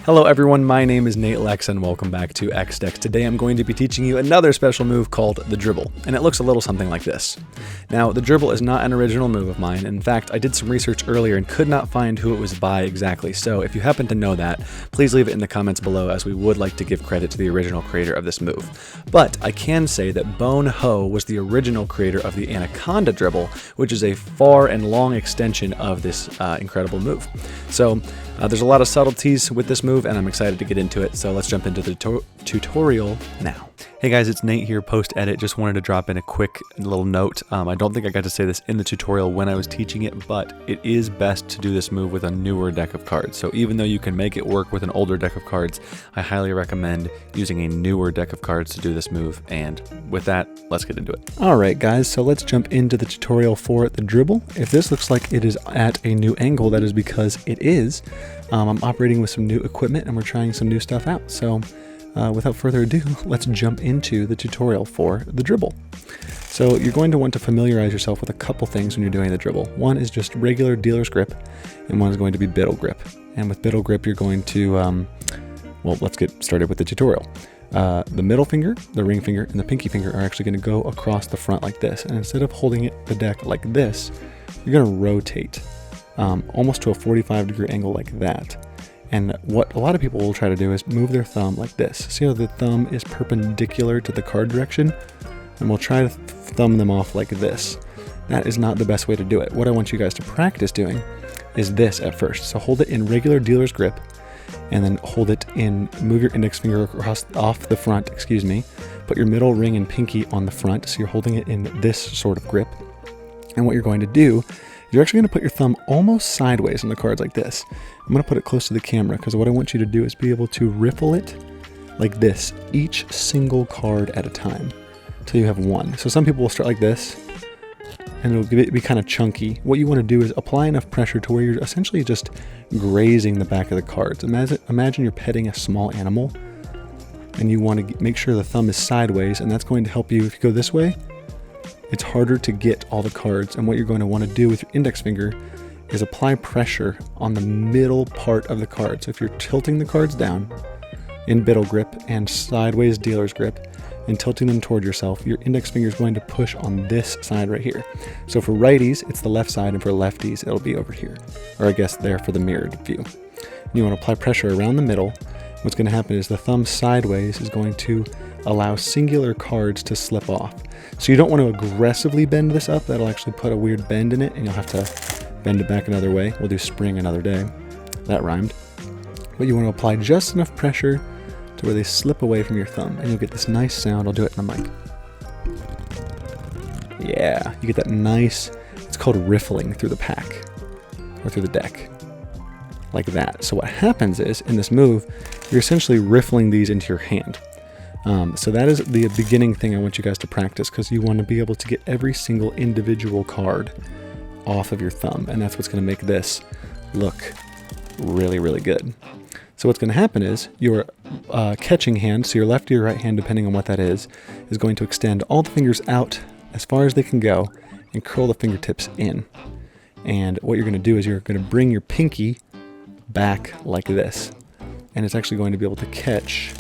Hello everyone, my name is Nate Lex and welcome back to X-Dex. Today I'm going to be teaching you another special move called the Dribble, and it looks a little something like this. Now, the Dribble is not an original move of mine. In fact, I did some research earlier and could not find who it was by exactly, so if you happen to know that, please leave it in the comments below as we would like to give credit to the original creator of this move. But I can say that Bone Ho was the original creator of the Anaconda Dribble, which is a far and long extension of this incredible move. So, there's a lot of subtleties with this move, and I'm excited to get into it, so let's jump into the tutorial now. Hey guys, it's Nate here, post-edit. Just wanted to drop in a quick little note. I don't think I got to say this in the tutorial when I was teaching it, but it is best to do this move with a newer deck of cards. So even though you can make it work with an older deck of cards, I highly recommend using a newer deck of cards to do this move, and with that, let's get into it. Alright guys, so let's jump into the tutorial for the Dribble. If this looks like it is at a new angle, that is because it is. I'm operating with some new equipment and we're trying some new stuff out. So without further ado, let's jump into the tutorial for the Dribble. So you're going to want to familiarize yourself with a couple things when you're doing the Dribble. One is just regular dealer's grip, and one is going to be biddle grip. And with biddle grip, you're going to, well, let's get started with the tutorial. The middle finger, the ring finger, and the pinky finger are actually going to go across the front like this. And instead of holding the deck like this, you're going to rotate almost to a 45-degree angle like that. And what a lot of people will try to do is move their thumb like this. See how the thumb is perpendicular to the card direction? And we'll try to thumb them off like this. That is not the best way to do it. What I want you guys to practice doing is this at first. So hold it in regular dealer's grip, and then hold it in, move your index finger across off the front, put your middle ring and pinky on the front, so you're holding it in this sort of grip. And what you're going to do, you're actually going to put your thumb almost sideways on the cards like this. I'm going to put it close to the camera because what I want you to do is be able to riffle it like this, each single card at a time, until you have one. So some people will start like this, and it'll be kind of chunky. What you want to do is apply enough pressure to where you're essentially just grazing the back of the cards. Imagine you're petting a small animal, and you want to make sure the thumb is sideways, and that's going to help you. If you go this way, it's harder to get all the cards, and what you're going to want to do with your index finger is apply pressure on the middle part of the card. So if you're tilting the cards down in biddle grip and sideways dealer's grip and tilting them toward yourself, your index finger is going to push on this side right here. So for righties, it's the left side, and for lefties, it'll be over here, or I guess there for the mirrored view. And you want to apply pressure around the middle. What's going to happen is the thumb sideways is going to allow singular cards to slip off. So you don't want to aggressively bend this up. That'll actually put a weird bend in it, and you'll have to bend it back another way. We'll do spring another day. That rhymed. But you want to apply just enough pressure to where they slip away from your thumb, and you'll get this nice sound. I'll do it in the mic. Yeah, you get that nice, it's called riffling through the pack, or through the deck, like that. So what happens is, in this move, you're essentially riffling these into your hand. So that is the beginning thing I want you guys to practice, because you want to be able to get every single individual card off of your thumb, and that's what's going to make this look really, really good. So what's going to happen is your catching hand, so your left or your right hand, depending on what that is going to extend all the fingers out as far as they can go and curl the fingertips in. And what you're going to do is you're going to bring your pinky back like this, and it's actually going to be able to catch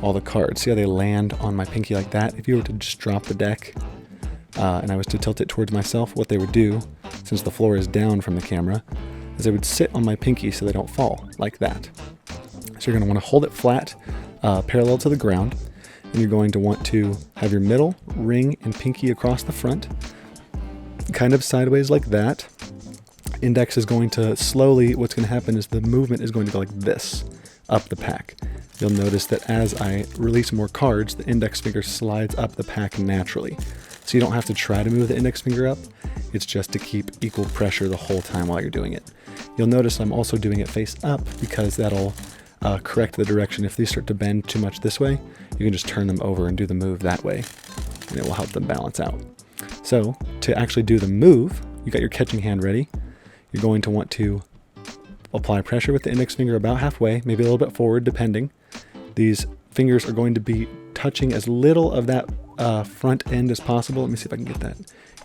all the cards. See how they land on my pinky like that? If you were to just drop the deck and I was to tilt it towards myself, what they would do, since the floor is down from the camera, is they would sit on my pinky so they don't fall, like that. So you're going to want to hold it flat, parallel to the ground, and you're going to want to have your middle, ring, and pinky across the front, kind of sideways like that. Index is going to slowly, what's going to happen is the movement is going to go like this, up the pack. You'll notice that as I release more cards, the index finger slides up the pack naturally. So you don't have to try to move the index finger up, it's just to keep equal pressure the whole time while you're doing it. You'll notice I'm also doing it face up because that'll correct the direction. If these start to bend too much this way, you can just turn them over and do the move that way, and it will help them balance out. So to actually do the move, you got your catching hand ready. You're going to want to apply pressure with the index finger about halfway, maybe a little bit forward, depending. These fingers are going to be touching as little of that front end as possible. Let me see if I can get that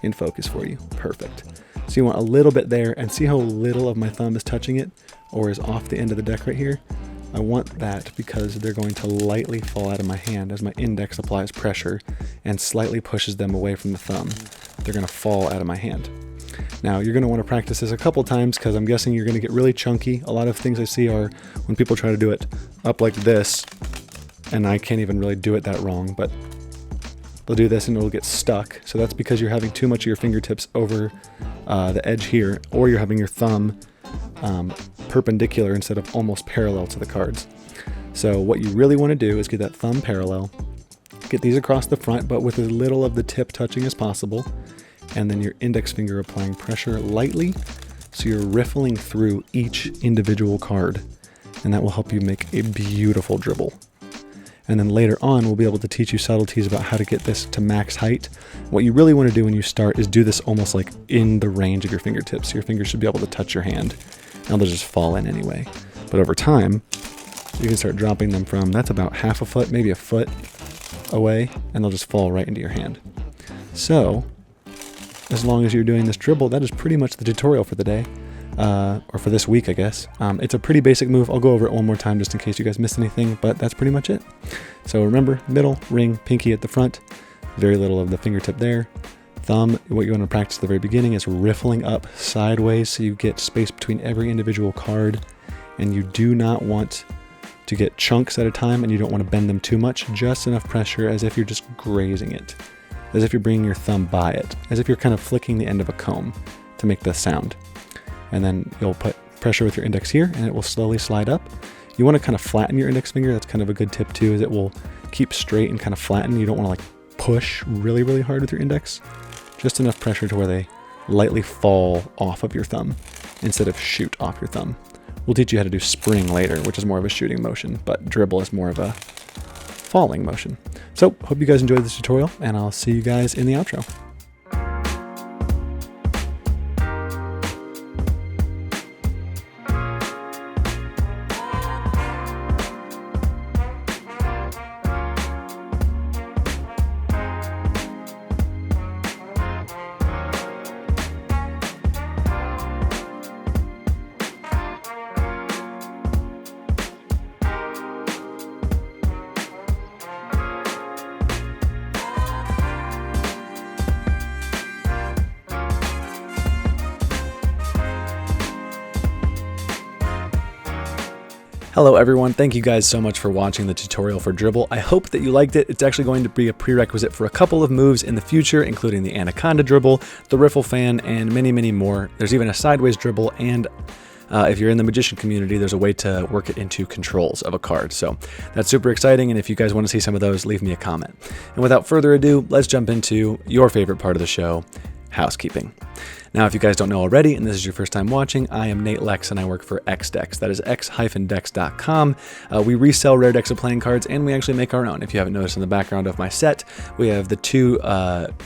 in focus for you. Perfect. So you want a little bit there, and see how little of my thumb is touching it or is off the end of the deck right here? I want that because they're going to lightly fall out of my hand as my index applies pressure and slightly pushes them away from the thumb. They're going to fall out of my hand. Now, you're going to want to practice this a couple times because I'm guessing you're going to get really chunky. A lot of things I see are when people try to do it up like this, and I can't even really do it that wrong, but they'll do this and it'll get stuck. So that's because you're having too much of your fingertips over the edge here, or you're having your thumb perpendicular instead of almost parallel to the cards. So what you really want to do is get that thumb parallel, get these across the front, but with as little of the tip touching as possible, and then your index finger applying pressure lightly, so you're riffling through each individual card, and that will help you make a beautiful dribble. And then later on, we'll be able to teach you subtleties about how to get this to max height. What you really want to do when you start is do this almost like in the range of your fingertips. Your fingers should be able to touch your hand, and they'll just fall in anyway. But over time, you can start dropping them from, that's about half a foot, maybe a foot away, and they'll just fall right into your hand. So, as long as you're doing this dribble, that is pretty much the tutorial for the day. Or for this week, I guess. It's a pretty basic move. I'll go over it one more time just in case you guys missed anything, but that's pretty much it. So remember, middle, ring, pinky at the front, very little of the fingertip there. Thumb, what you want to practice at the very beginning is riffling up sideways so you get space between every individual card, and you do not want to get chunks at a time, and you don't want to bend them too much, just enough pressure as if you're just grazing it, as if you're bringing your thumb by it, as if you're kind of flicking the end of a comb to make the sound. And then you'll put pressure with your index here, and it will slowly slide up. You want to kind of flatten your index finger. That's kind of a good tip too, is it will keep straight and kind of flatten. You don't want to like push really, really hard with your index. Just enough pressure to where they lightly fall off of your thumb instead of shoot off your thumb. We'll teach you how to do spring later, which is more of a shooting motion, but dribble is more of a falling motion. So hope you guys enjoyed this tutorial, and I'll see you guys in the outro. Hello everyone, thank you guys so much for watching the tutorial for Dribble. I hope that you liked it. It's actually going to be a prerequisite for a couple of moves in the future, including the Anaconda Dribble, the Riffle Fan, and many, many more. There's even a Sideways Dribble, and if you're in the Magician community, there's a way to work it into controls of a card. So that's super exciting, and if you guys want to see some of those, leave me a comment. And without further ado, let's jump into your favorite part of the show, housekeeping. Now, if you guys don't know already, and this is your first time watching, I am Nate Lex, and I work for XDecks. That is x-dex.com. We resell rare decks of playing cards, and we actually make our own. If you haven't noticed in the background of my set, we have the two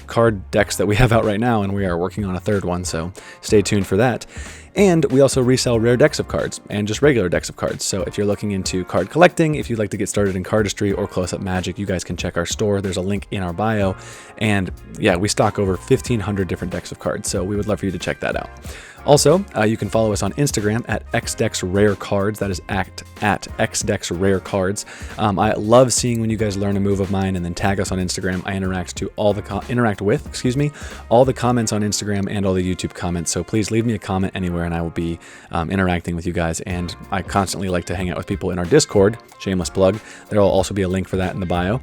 card decks that we have out right now, and we are working on a third one, so stay tuned for that. And we also resell rare decks of cards and just regular decks of cards. So if you're looking into card collecting, if you'd like to get started in Cardistry or close-up magic, you guys can check our store. There's a link in our bio. And yeah, we stock over 1,500 different decks of cards, so we would love for you to check that out. Also, you can follow us on Instagram at xdexrarecards. That is at xdexrarecards. I love seeing when you guys learn a move of mine and then tag us on Instagram. I interact with all the comments on Instagram and all the YouTube comments. So please leave me a comment anywhere, and I will be interacting with you guys. And I constantly like to hang out with people in our Discord. Shameless plug. There will also be a link for that in the bio.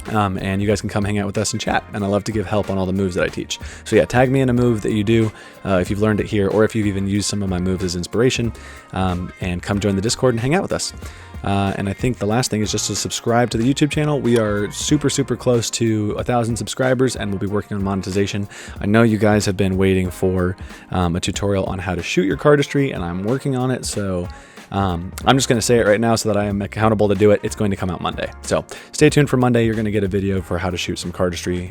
And you guys can come hang out with us and chat, and I love to give help on all the moves that I teach. So yeah, tag me in a move that you do if you've learned it here, or if you've even used some of my moves as inspiration, and come join the Discord and hang out with us. And I think the last thing is just to subscribe to the YouTube channel. We are super, super close to 1,000 subscribers, and we'll be working on monetization. I know you guys have been waiting for a tutorial on how to shoot your cardistry, and I'm working on it, so I'm just going to say it right now so that I am accountable to do it. It's going to come out Monday. So stay tuned for Monday. You're going to get a video for how to shoot some cardistry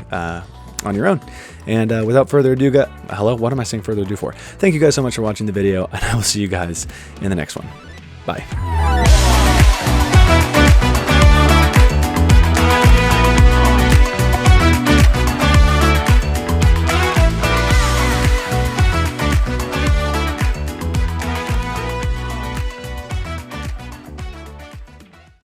on your own. And without further ado, hello, what am I saying further ado for? Thank you guys so much for watching the video, and I will see you guys in the next one. Bye.